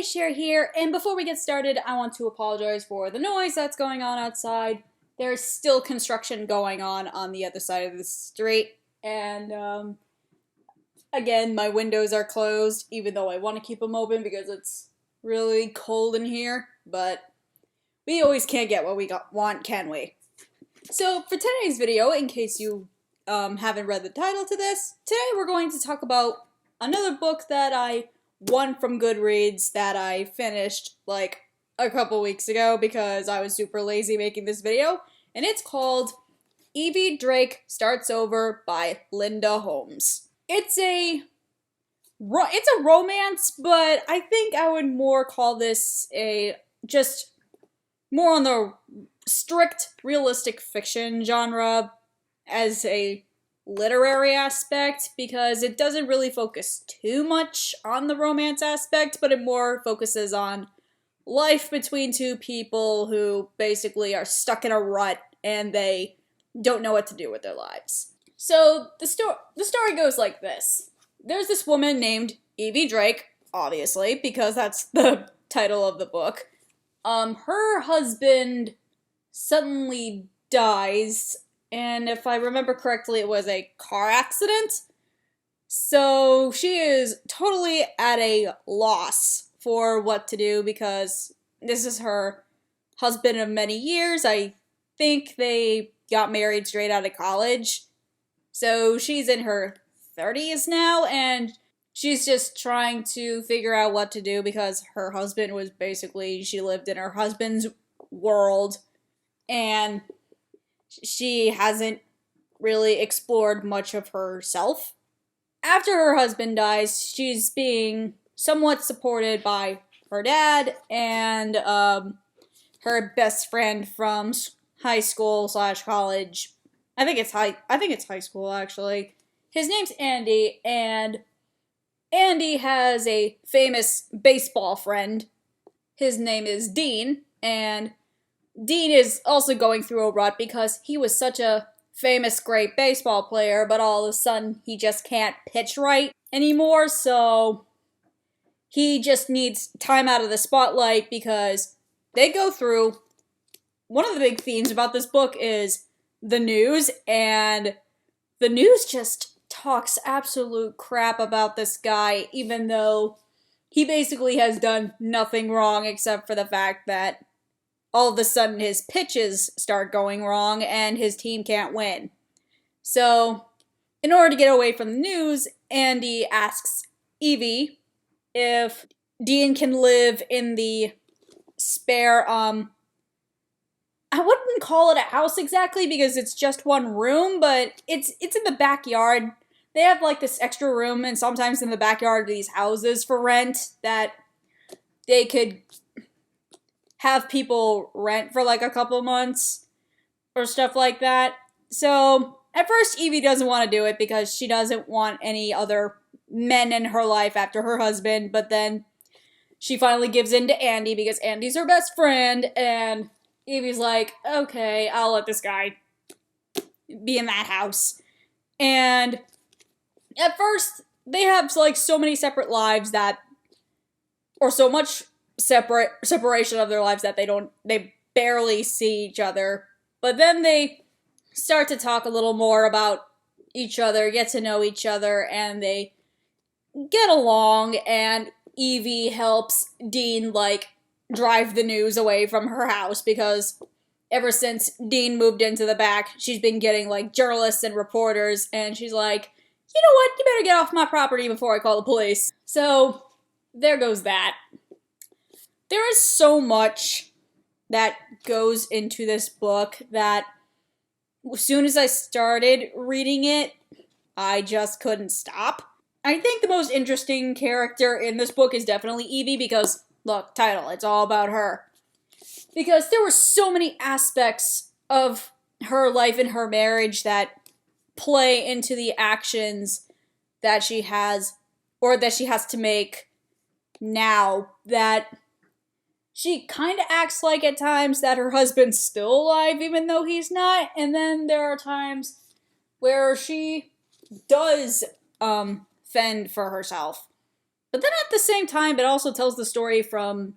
Cher here, and before we get started, I want to apologize for the noise that's going on outside. There's still construction going on the other side of the street, and again, my windows are closed, even though I want to keep them open because it's really cold in here, but we always can't get what we want, can we? So, for today's video, in case you haven't read the title to this, today we're going to talk about another book that I won from Goodreads that I finished like a couple weeks ago because I was super lazy making this video, and it's called Evvie Drake Starts Over by Linda Holmes. It's a romance, but I think I would more call this just more on the strict realistic fiction genre as a literary aspect, because it doesn't really focus too much on the romance aspect, but it more focuses on life between two people who basically are stuck in a rut and they don't know what to do with their lives. So the story goes like this. There's this woman named Evvie Drake, obviously, because that's the title of the book. Her husband suddenly dies, and if I remember correctly, it was a car accident. So she is totally at a loss for what to do because this is her husband of many years. I think they got married straight out of college. So she's in her 30s now, and she's just trying to figure out what to do because her husband was basically, she lived in her husband's world, and she hasn't really explored much of herself. After her husband dies, she's being somewhat supported by her dad and her best friend from high school / college. I think it's high school, actually. His name's Andy, and Andy has a famous baseball friend. His name is Dean, and Dean is also going through a rut because he was such a famous, great baseball player, but all of a sudden he just can't pitch right anymore, so he just needs time out of the spotlight because they go through... One of the big themes about this book is the news, and the news just talks absolute crap about this guy, even though he basically has done nothing wrong except for the fact that all of a sudden his pitches start going wrong and his team can't win. So, in order to get away from the news, Andy asks Evvie if Dean can live in the spare, I wouldn't call it a house exactly because it's just one room, but it's in the backyard. They have like this extra room, and sometimes in the backyard of these houses for rent that they could have people rent for like a couple months or stuff like that. So at first Evvie doesn't want to do it because she doesn't want any other men in her life after her husband, but then she finally gives in to Andy because Andy's her best friend, and Evie's like, okay, I'll let this guy be in that house. And at first they have like so many separate lives that, or so much separation of their lives that they barely see each other. But then they start to talk a little more about each other, get to know each other, and they get along, and Evvie helps Dean like drive the news away from her house because ever since Dean moved into the back, she's been getting like journalists and reporters, and she's like, you know what, you better get off my property before I call the police. So there goes that. There is so much that goes into this book that as soon as I started reading it, I just couldn't stop. I think the most interesting character in this book is definitely Evvie because, look, title, it's all about her. Because there were so many aspects of her life and her marriage that play into the actions that she has, or that she has to make now, that she kind of acts like at times that her husband's still alive even though he's not, and then there are times where she does fend for herself. But then at the same time, it also tells the story from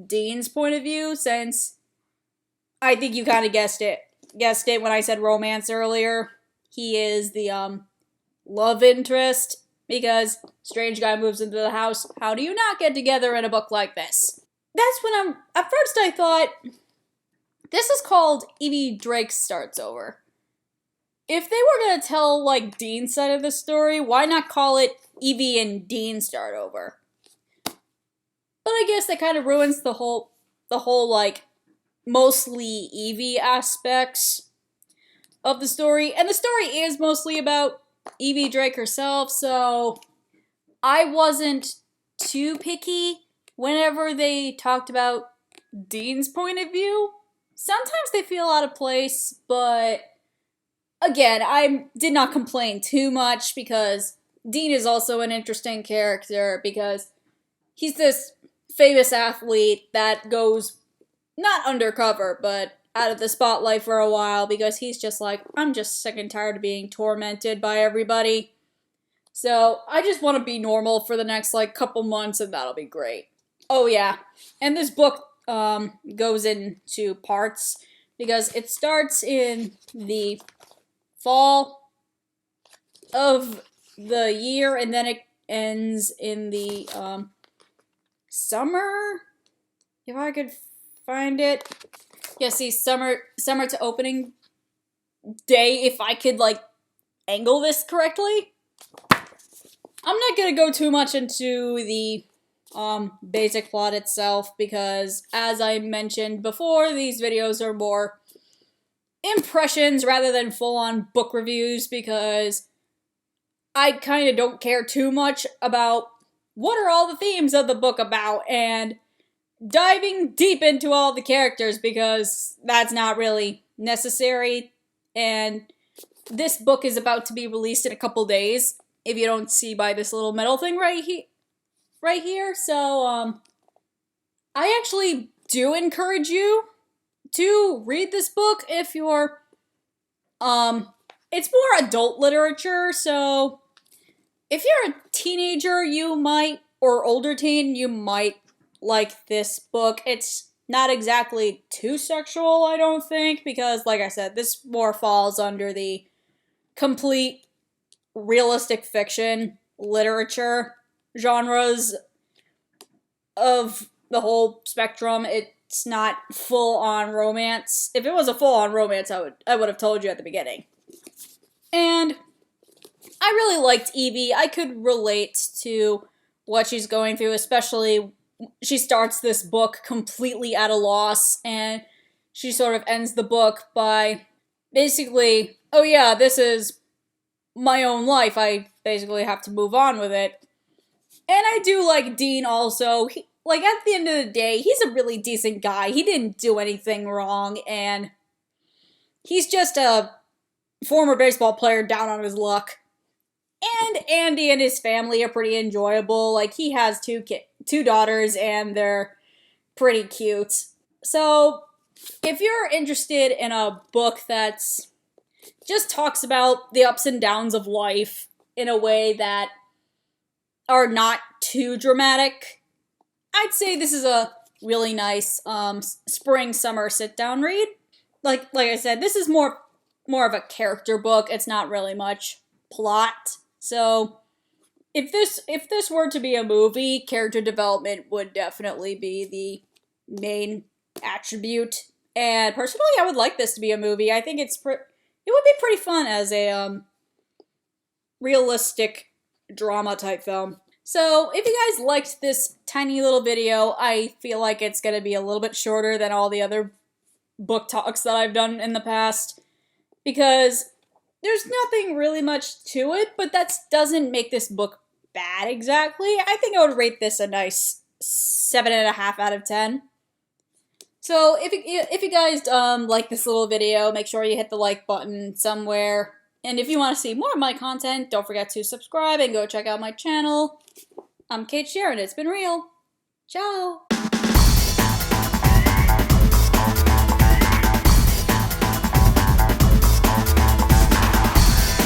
Dean's point of view, since I think you kind of guessed it when I said romance earlier. He is the love interest, because strange guy moves into the house. How do you not get together in a book like this? That's when at first I thought, this is called Evvie Drake Starts Over. If they were gonna tell, like, Dean's side of the story, why not call it Evvie and Dean Start Over? But I guess that kind of ruins the whole, like, mostly Evvie aspects of the story. And the story is mostly about Evvie Drake herself, so I wasn't too picky whenever they talked about Dean's point of view. Sometimes they feel out of place, but again, I did not complain too much, because Dean is also an interesting character, because he's this famous athlete that goes not undercover, but out of the spotlight for a while, because he's just like, I'm just sick and tired of being tormented by everybody. So I just want to be normal for the next, like, couple months, and that'll be great. Oh yeah, and this book goes into parts, because it starts in the fall of the year, and then it ends in the summer, if I could find it. Yeah, see, summer to opening day, if I could, like, angle this correctly. I'm not gonna go too much into the basic plot itself, because as I mentioned before, these videos are more impressions rather than full-on book reviews, because I kind of don't care too much about what are all the themes of the book about, and diving deep into all the characters, because that's not really necessary. And this book is about to be released in a couple days, if you don't see by this little metal thing right here. So, I actually do encourage you to read this book if you're, it's more adult literature, so if you're a teenager, you might, or older teen, you might like this book. It's not exactly too sexual, I don't think, because, like I said, this more falls under the complete realistic fiction literature genres of the whole spectrum. It's not full-on romance. If it was a full-on romance, I would have told you at the beginning. And I really liked Evvie. I could relate to what she's going through, especially she starts this book completely at a loss, and she sort of ends the book by basically, oh yeah, this is my own life. I basically have to move on with it. And I do like Dean also. Like, at the end of the day, he's a really decent guy. He didn't do anything wrong, and he's just a former baseball player down on his luck. And Andy and his family are pretty enjoyable. Like, he has two daughters, and they're pretty cute. So, if you're interested in a book that's just talks about the ups and downs of life in a way that are not too dramatic, I'd say this is a really nice spring-summer sit-down read. Like I said, this is more of a character book. It's not really much plot. So, if this were to be a movie, character development would definitely be the main attribute. And personally, I would like this to be a movie. I think it would be pretty fun as a realistic drama type film. So, if you guys liked this tiny little video, I feel like it's going to be a little bit shorter than all the other book talks that I've done in the past, because there's nothing really much to it, but that doesn't make this book bad exactly. I think I would rate this a nice 7.5 out of 10. So, if you guys like this little video, make sure you hit the like button somewhere. And if you want to see more of my content, don't forget to subscribe and go check out my channel. I'm Cait, and it's been real. Ciao!